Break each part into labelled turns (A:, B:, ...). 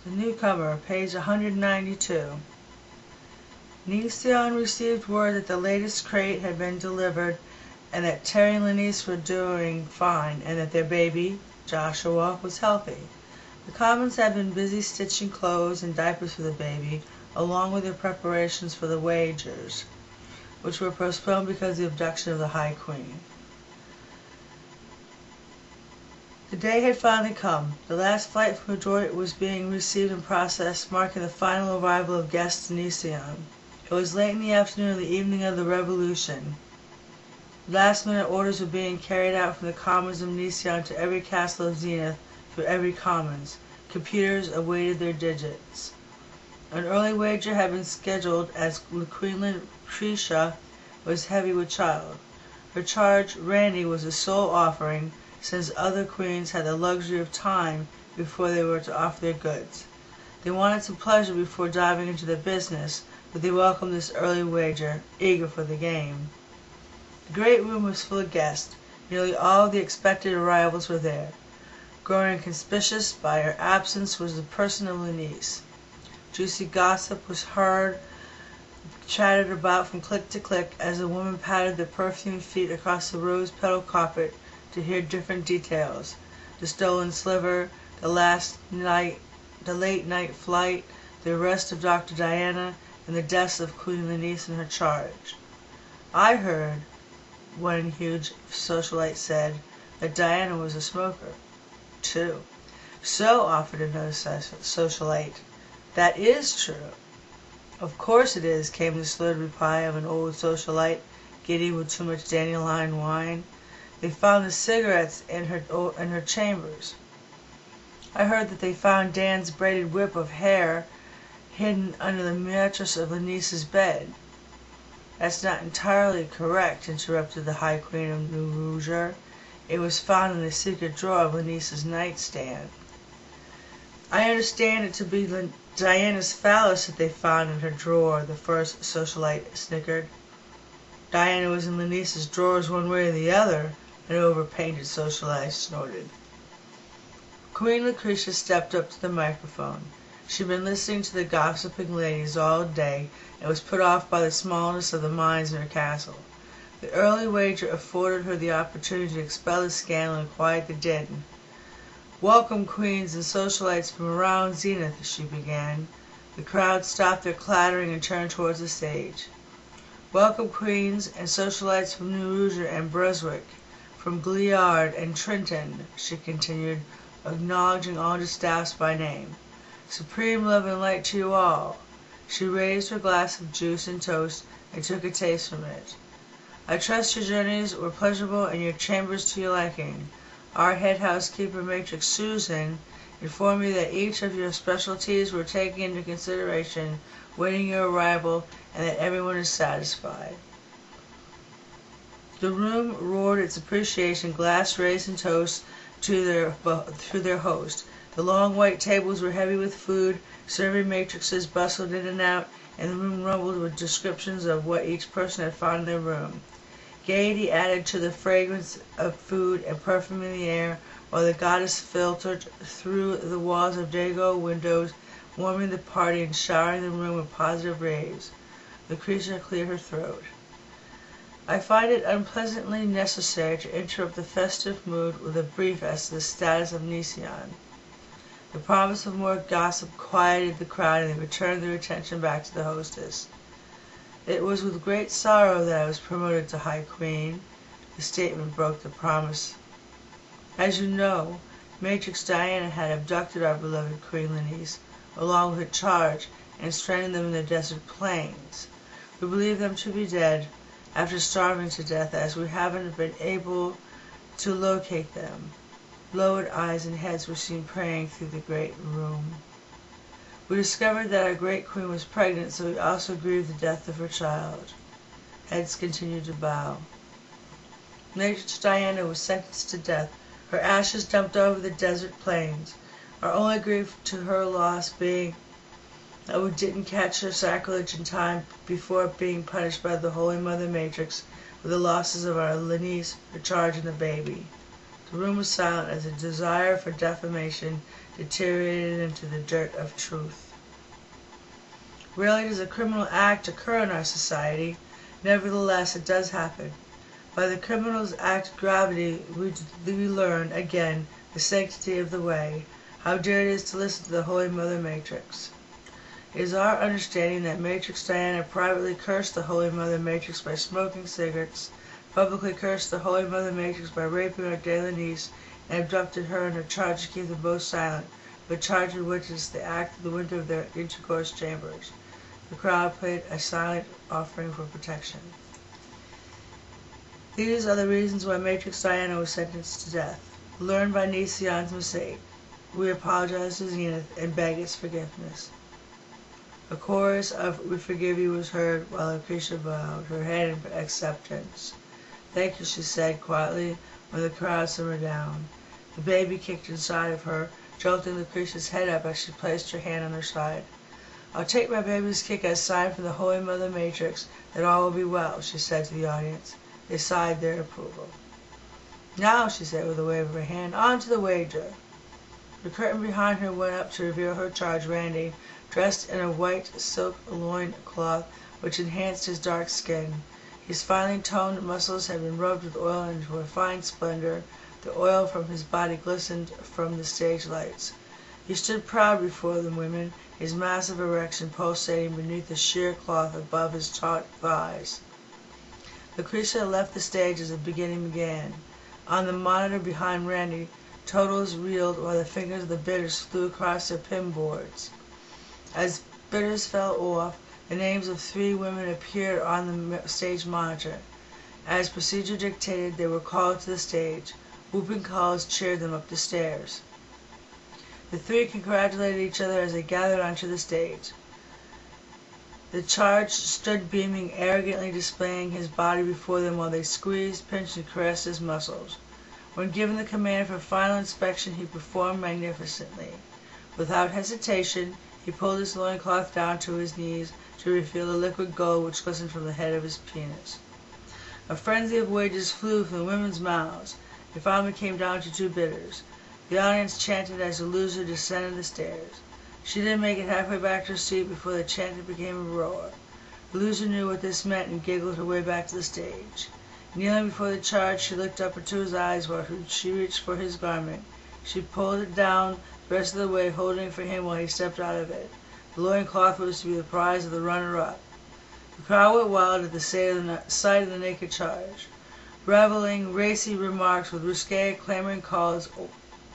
A: The Newcomer, page 192. Nicion received word that the latest crate had been delivered and that Terry and Lenice were doing fine and that their baby, Joshua, was healthy. The Commons had been busy stitching clothes and diapers for the baby, along with their preparations for the wagers, which were postponed because of the abduction of the High Queen. The day had finally come. The last flight from Detroit was being received and processed, marking the final arrival of guests to Nicion. It was late in the afternoon of the evening of the Revolution. Last-minute orders were being carried out from the Commons of Nicion to every castle of Zenith through every Commons. Computers awaited their digits. An early wager had been scheduled as Queen Lucretia was heavy with child. Her charge, Randy, was the sole offering, since other queens had the luxury of time before they were to offer their goods. They wanted some pleasure before diving into their business, but they welcomed this early wager, eager for the game. The great room was full of guests. Nearly all of the expected arrivals were there. Growing conspicuous by her absence was the person of Lenice. Juicy gossip was heard chattered about from click to click as the woman patted their perfumed feet across the rose-petal carpet to hear different details: the stolen sliver, the late night flight, the arrest of Dr. Diana, and the deaths of Queen Lenice and her charge. I heard, one huge socialite said, that Diana was a smoker, too. So, offered another socialite, that is true. Of course it is, came the slurred reply of an old socialite, giddy with too much dandelion wine. They found the cigarettes in her chambers. I heard that they found Dan's braided whip of hair hidden under the mattress of Lenice's bed. That's not entirely correct, interrupted the High Queen of New Rouge. It was found in the secret drawer of Lenice's nightstand. I understand it to be Diana's phallus that they found in her drawer, the first socialite snickered. Diana was in Lenice's drawers one way or the other, an overpainted socialite snorted. Queen Lucretia stepped up to the microphone. She'd been listening to the gossiping ladies all day and was put off by the smallness of the mines in her castle. The early wager afforded her the opportunity to expel the scandal and quiet the din. "Welcome, queens and socialites from around Zenith," she began. The crowd stopped their clattering and turned towards the stage. "Welcome, queens and socialites from New Rouge and Brunswick, from Gliard and Trenton," she continued, acknowledging all the staffs by name. "Supreme love and light to you all." She raised her glass of juice and toast and took a taste from it. "I trust your journeys were pleasurable and your chambers to your liking. Our head housekeeper, Matrix Susan, informed me that each of your specialties were taken into consideration waiting your arrival and that everyone is satisfied." The room roared its appreciation, glass raised in toast to their host. The long white tables were heavy with food, serving matrices bustled in and out, and the room rumbled with descriptions of what each person had found in their room. Gaiety added to the fragrance of food and perfume in the air, while the goddess filtered through the walls of dago windows, warming the party and showering the room with positive rays. Lucretia cleared her throat. "I find it unpleasantly necessary to interrupt the festive mood with a brief as to the status of Nicion." The promise of more gossip quieted the crowd, and they returned their attention back to the hostess. "It was with great sorrow that I was promoted to High Queen." The statement broke the promise. "As you know, Matrix Diana had abducted our beloved Queen Lenice, along with her charge, and stranded them in the desert plains. We believe them to be dead, after starving to death, as we haven't been able to locate them." Lowered eyes and heads were seen praying through the great room. "We discovered that our great queen was pregnant, so we also grieved the death of her child." Heads continued to bow. Matrix Diana was sentenced to death, her ashes dumped over the desert plains. Our only grief to her loss being that we didn't catch her sacrilege in time before being punished by the Holy Mother Matrix with the losses of our Lenice, her charge, and the baby. The room was silent as a desire for defamation deteriorated into the dirt of truth. Rarely does a criminal act occur in our society. Nevertheless, it does happen. By the criminal's act of gravity, we learn, again, the sanctity of the way, how dear it is to listen to the Holy Mother Matrix. It is our understanding that Matrix Diana privately cursed the Holy Mother Matrix by smoking cigarettes, publicly cursed the Holy Mother Matrix by raping our daily niece, and abducted her under charge to keep them both silent, but charged with witness the act of the window of their intercourse chambers. The crowd played a silent offering for protection. These are the reasons why Matrix Diana was sentenced to death. Learned by Nision's mistake. We apologize to Zenith and beg its forgiveness. A chorus of "We forgive you" was heard while Lucretia bowed her head in acceptance. "Thank you," she said quietly when the crowd simmered down. The baby kicked inside of her, jolting Lucretia's head up as she placed her hand on her side. "I'll take my baby's kick as a sign from the Holy Mother Matrix that all will be well," she said to the audience. They sighed their approval. "Now," she said with a wave of her hand, "on to the wager." The curtain behind her went up to reveal her charge, Randy, dressed in a white silk loin cloth which enhanced his dark skin. His finely toned muscles had been rubbed with oil into a fine splendor. The oil from his body glistened from the stage lights. He stood proud before the women, his massive erection pulsating beneath the sheer cloth above his taut thighs. Lucretia left the stage as the beginning began. On the monitor behind Randy, totals reeled while the fingers of the bidders flew across their pin boards. As bidders fell off, the names of 3 women appeared on the stage monitor. As procedure dictated, they were called to the stage. Whooping calls cheered them up the stairs. The 3 congratulated each other as they gathered onto the stage. The charge stood beaming, arrogantly displaying his body before them while they squeezed, pinched, and caressed his muscles. When given the command for final inspection, he performed magnificently. Without hesitation, he pulled his loincloth down to his knees to reveal the liquid gold which glistened from the head of his penis. A frenzy of wages flew from the women's mouths. It finally came down to 2 bidders. The audience chanted as the loser descended the stairs. She didn't make it halfway back to her seat before the chanting became a roar. The loser knew what this meant and giggled her way back to the stage. Kneeling before the charge, she looked up into his eyes while she reached for his garment. She pulled it down the rest of the way, holding it for him while he stepped out of it. The loincloth was to be the prize of the runner-up. The crowd went wild at the sight of the naked charge. Reveling, racy remarks with risque, clamoring calls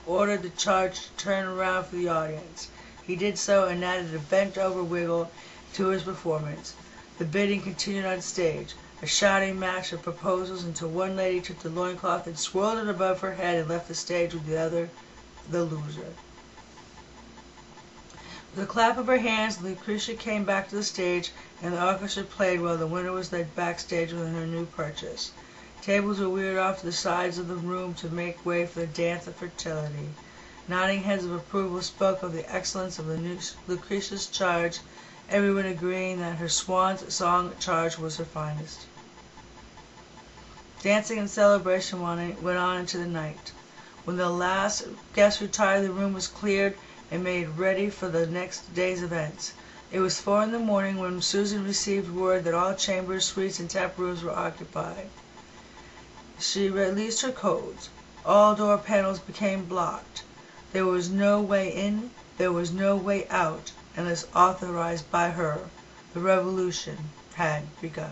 A: ordered the charge to turn around for the audience. He did so and added a bent-over wiggle to his performance. The bidding continued on stage, a shouting match of proposals until one lady took the loincloth and swirled it above her head and left the stage with the other, the loser. With a clap of her hands, Lucretia came back to the stage, and the orchestra played while the winner was led backstage with her new purchase. Tables were wheeled off to the sides of the room to make way for the dance of fertility. Nodding heads of approval spoke of the excellence of the new Lucretia's charge, everyone agreeing that her swan's song charge was her finest. Dancing and celebration went on into the night. When the last guest retired, the room was cleared and made ready for the next day's events. It was 4 in the morning when Susan received word that all chambers, suites, and tap rooms were occupied. She released her codes. All door panels became blocked. There was no way in, there was no way out, unless authorized by her. The revolution had begun.